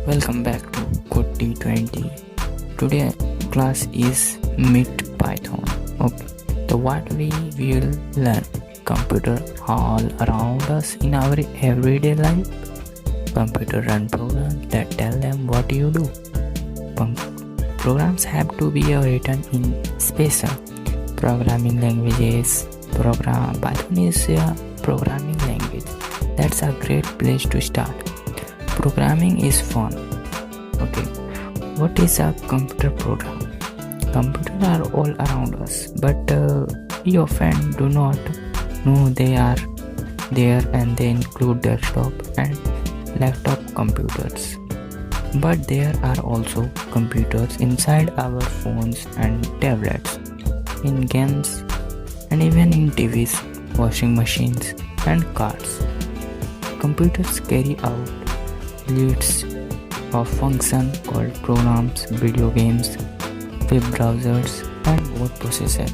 Welcome back to codeT20. Today class is Meet Python. Okay, so what we will learn? Computer all around us in our everyday life. Computer run programs that tell them what you do. Programs have to be written in special programming languages. Python is a programming language. That's a great place to start. Programming is fun. Okay, what is a computer program? Computers are all around us, but we often do not know they are there, and they include desktop and laptop computers. But there are also computers inside our phones and tablets, in games, and even in TVs, washing machines, and cars. Computers carry out lists of functions called programs. Video games, web browsers, and word processors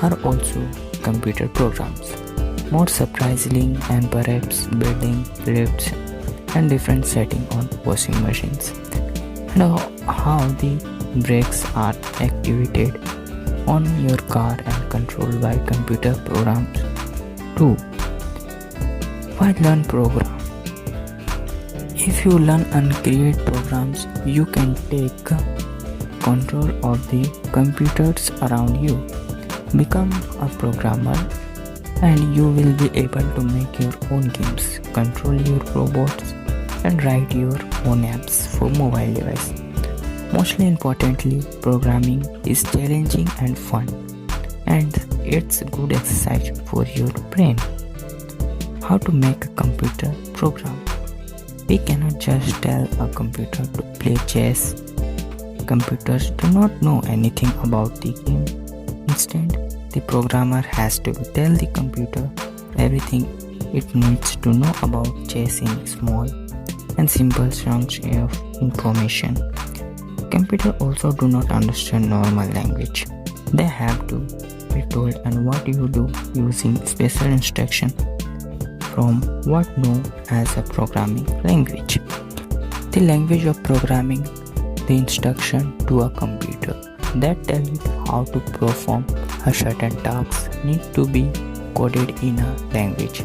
are also computer programs. More surprisingly, and perhaps building lifts and different settings on washing machines, and how the brakes are activated on your car and controlled by computer programs too. Why learn program? If you learn and create programs, you can take control of the computers around you. Become a programmer, and you will be able to make your own games, control your robots, and write your own apps for mobile device. Mostly importantly, programming is challenging and fun, and it's good exercise for your brain. How to make a computer program? We cannot just tell a computer to play chess. Computers do not know anything about the game. Instead, the programmer has to tell the computer everything it needs to know about chess in small and simple chunks of information. Computers also do not understand normal language. They have to be told and what you do using special instruction from what known as a programming language. The language of programming, the instruction to a computer that tell it how to perform a certain task need to be coded in a language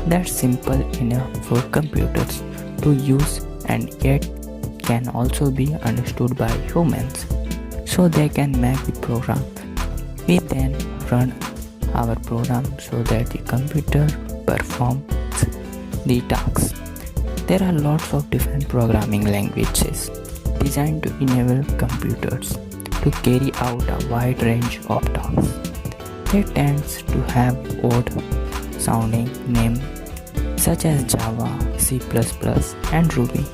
that's simple enough for computers to use and yet can also be understood by humans, so they can make the program. We then run our program so that the computer performs the tasks. There are lots of different programming languages designed to enable computers to carry out a wide range of tasks. They tend to have odd sounding names such as Java, C++, and Ruby.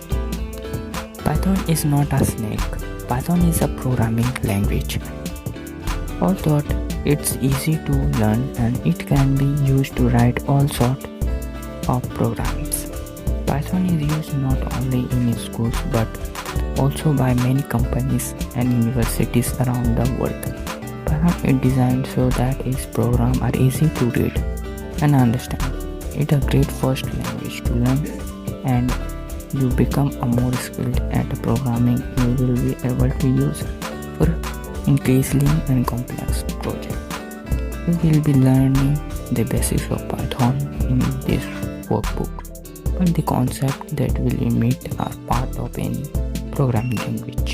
Python is not a snake. Python is a programming language. Although it's easy to learn, and it can be used to write all sorts of programs. Python is used not only in schools but also by many companies and universities around the world. Python is designed so that its programs are easy to read and understand. It's a great first language to learn, and you become a more skilled at programming. You will be able to use for increasingly and complex projects. You will be learning the basics of Python in this workbook, but the concepts that will emit are part of any programming language.